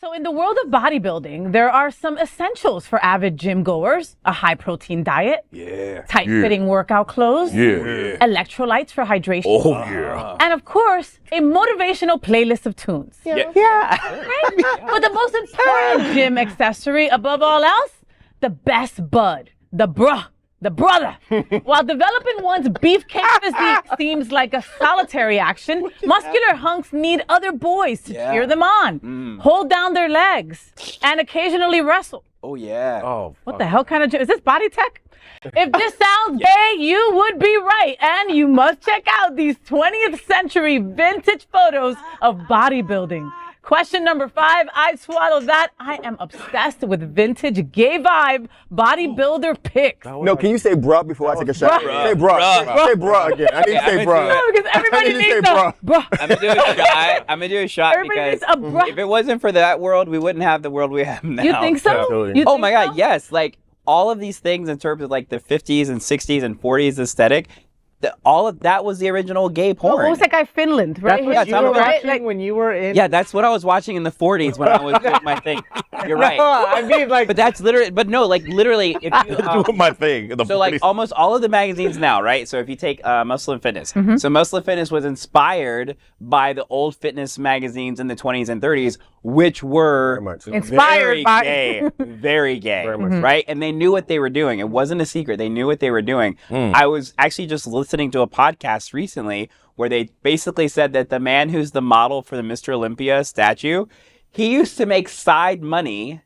So in the world of bodybuilding, there are some essentials for avid gym goers: a high protein diet, tight fitting workout clothes, electrolytes for hydration, and of course, a motivational playlist of tunes. Yeah. Right? But the most important gym accessory above all else, the best bud, the brother. While developing one's beefcake physique seems like a solitary action, muscular hunks need other boys to cheer them on, hold down their legs, and occasionally wrestle. Oh, yeah. Oh, What the hell kind of gym? Is this body tech? If this sounds gay, you would be right. And you must check out these 20th century vintage photos of bodybuilding. Question number 5, I swallowed that. I am obsessed with vintage gay vibe bodybuilder pics. No, can you say bruh before I take a shot? Bruh. Say bruh. Say bruh again. I need to say bruh. No, because everybody need to say needs a bruh. I'm gonna do a shot. I'm gonna do a shot Everybody because needs a bruh. if it wasn't for that world, we wouldn't have the world we have now. You think so? Absolutely. You Oh think my so? God, yes. Like all of these things in terms of like the 50s and 60s and 40s aesthetic, all of that was the original gay porn. What was that guy Finland, right? That's what you were right? watching when you were in. Yeah, that's what I was watching in the 40s when I was doing my thing. You're right. No, I mean, like, But that's literally, but no, like literally, if you, Doing my thing. so like almost all of the magazines now, right? So if you take Muscle and Fitness, so Muscle and Fitness was inspired by the old fitness magazines in the 20s and 30s, which were Inspired by very gay, Very much so. right? And they knew what they were doing. It wasn't a secret. They knew what they were doing. I was actually just listening to a podcast recently where they basically said that the man who's the model for the Mr. Olympia statue, he used to make side money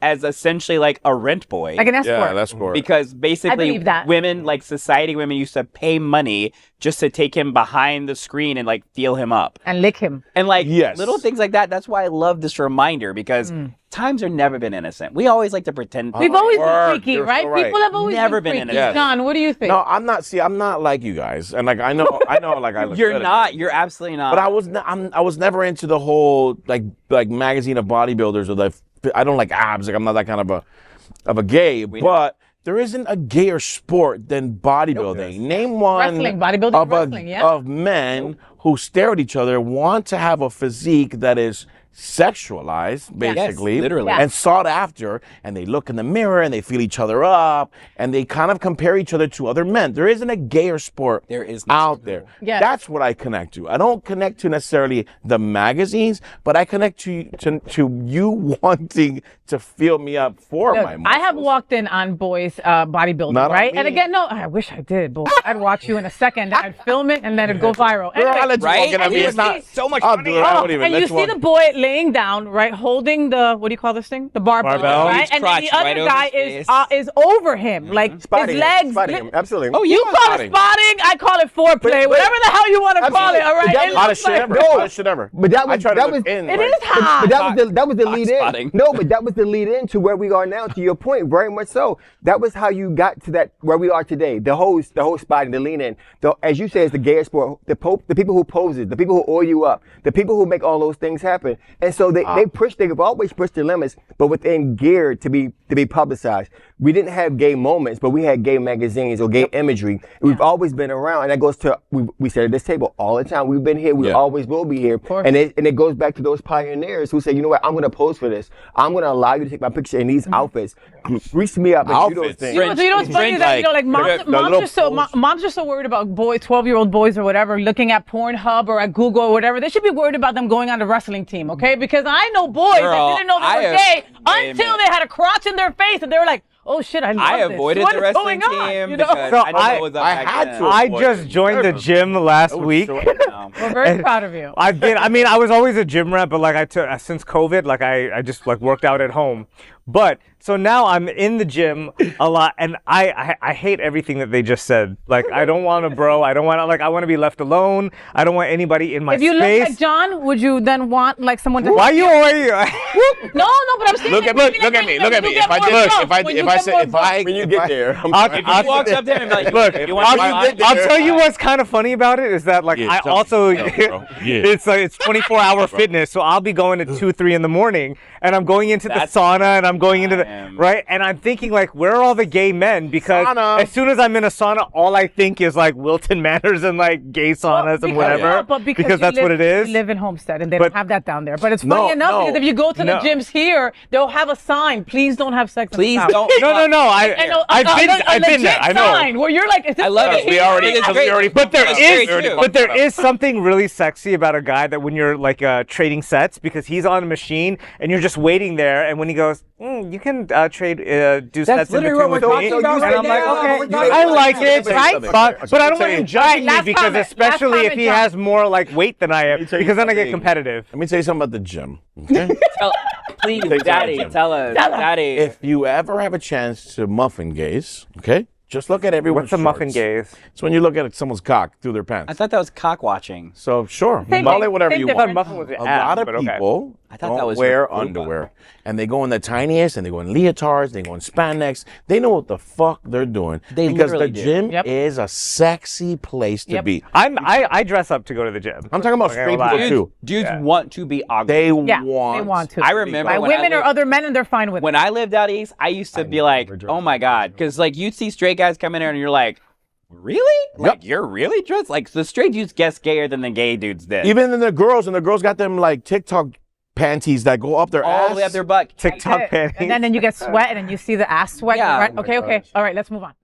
as essentially like a rent boy. like an escort. Yeah, that's correct. Because basically believe that. women, like society women, used to pay money just to take him behind the screen and like feel him up. And lick him. And like Yes. little things like that. That's why I love this reminder because times have never been innocent. We always like to pretend. We've always been Word, freaky, you're right? so right. People have always Never been been freaky. innocent. John, what do you think? No, I'm not like you guys. And like I know like I look You're good. not. You're absolutely not. But I was never into the whole like magazine of bodybuilders or the I don't like abs. Like I'm not that kind of a gay. But there isn't a gayer sport than bodybuilding. Name one Wrestling, bodybuilding, of wrestling, yeah. of men who stare at each other, want to have a physique that is sexualized, basically, literally. and sought after, and they look in the mirror and they feel each other up, and they kind of compare each other to other men. There isn't a gayer sport There is out there. Yes. That's what I connect to. I don't connect to necessarily the magazines, but I connect to you wanting to feel me up for Look, my muscles. I have walked in on boys bodybuilding, Not on right? me. And again, no, I wish I did, boy. I'd watch you in a second, and I'd film it, and then it'd go viral. Girl, Anyway, I'll let you right? walk in on And me. you It's not see so much I'll money. do it. I won't even and let you you see walk. the boy laying down, right, holding the, what do you call this thing? The barbell, Barbell. right? His And then the crotch other right over guy his is over him, like Spotting his him, legs. spotting him. Absolutely. Oh, You call it spotting, I call it foreplay, whatever the hell you want to call it, all right? That It hottest looks shit like- ever. No. Hottest shit ever. But that I was try to that look was in. It like- is hot. But that was the lead spotting. in. No, but that was the lead in to where we are now. To your point, very much so. That was how you got to that where we are today. The whole spotting, the lean in. As you say, it's the gay sport. The people who poses, the people who oil you up, the people who make all those things happen. And so they've always pushed their limits, but within geared to be publicized. We didn't have gay moments, but we had gay magazines or gay imagery. We've always been around, and that goes to we sit at this table all the time. We've been here. We always will be here. And it goes back to those pioneers who say, you know what, I'm going to pose for this. I'm going to allow you to take my picture in these outfits. Grease me up and do those Outfits. things. You know what's funny is that, moms are so worried about 12-year-old boys or whatever looking at Pornhub or at Google or whatever. They should be worried about them going on the wrestling team, okay? Because I know boys that didn't know they were gay until they had a crotch in their face and they were like, oh shit, I love this. avoided What the is wrestling going on? team You know? because So I didn't know what was up I back had then. to. I just joined the gym last week. We're very proud of you. I was always a gym rat, but like since COVID, like I just like worked out at home. But so now I'm in the gym a lot, and I hate everything that they just said. Like I don't want to bro. I don't want to I want to be left alone. I don't want anybody in my If you space. look like John, would you then want like someone to? Why you always? No, but I'm saying. Look at me. If When you get there, If you walked up to him and be like, Look, you want to I'll tell you what's kind of funny about it is that like Yeah, I tell me. also Tell me, bro. Yeah. it's 24-hour fitness, so I'll be going at 2-3 in the morning, and I'm going into the sauna and I'm I'm going into the right, and I'm thinking like, where are all the gay men? Because Sauna. as soon as I'm in a sauna, all I think is like Wilton Manors and like gay saunas and whatever. Yeah, but because that's what it is. You live in Homestead, and they But- don't have that down there. But it's funny enough because if you go to the No. gyms here, they'll have a sign: "Please don't have sex." in the Please shower." don't. No. I've been there. I know. Sign where you're like, is this I love it. here? We already. But there It's is, great, too. but there is something really sexy about a guy that when you're like trading sets, because he's on a machine and you're just waiting there, and when he goes, you can trade, do sets in literally between what with we're me, talking about and I'm right like, now. okay, I like it, Right? but I don't want him judging me last because comment, especially last if he comment, has more like weight than I am, tell you because then I get something. competitive. Let me tell you something about the gym. Okay? Please, Take Daddy, time. tell us. Daddy. If you ever have a chance to muffin gaze, okay? Just look at everyone's What's a muffin shorts. gaze? It's when you look at someone's cock through their I pants. thought that was cock watching. So sure, Same call thing. it whatever Same you difference. want. Muffin was the A ass, lot of but okay. people I thought don't that was wear your fupa. underwear, and they go in the tiniest, and they go in leotards, they go in spandex. They know what the fuck they're doing They because the literally do. gym Yep. is a sexy place to Yep. be. I dress up to go to the gym. I'm talking about Okay, straight hold on. people too. Dudes want to be ugly. They Yeah, want. they want to. I remember By when I women or lived- other men, and they're fine with it. When I lived out east, I used to be like, oh my God. Because like you'd see straight guys come in there and you're like, really? Like you're really dressed? Like the straight dudes guess gayer than the gay dudes did. Even in the girls, and the girls got them like TikTok panties that go up their all ass. the way up their butt. TikTok panties. And then you get sweat, and you see the ass sweat. Yeah. Right? Oh Okay. All right, let's move on.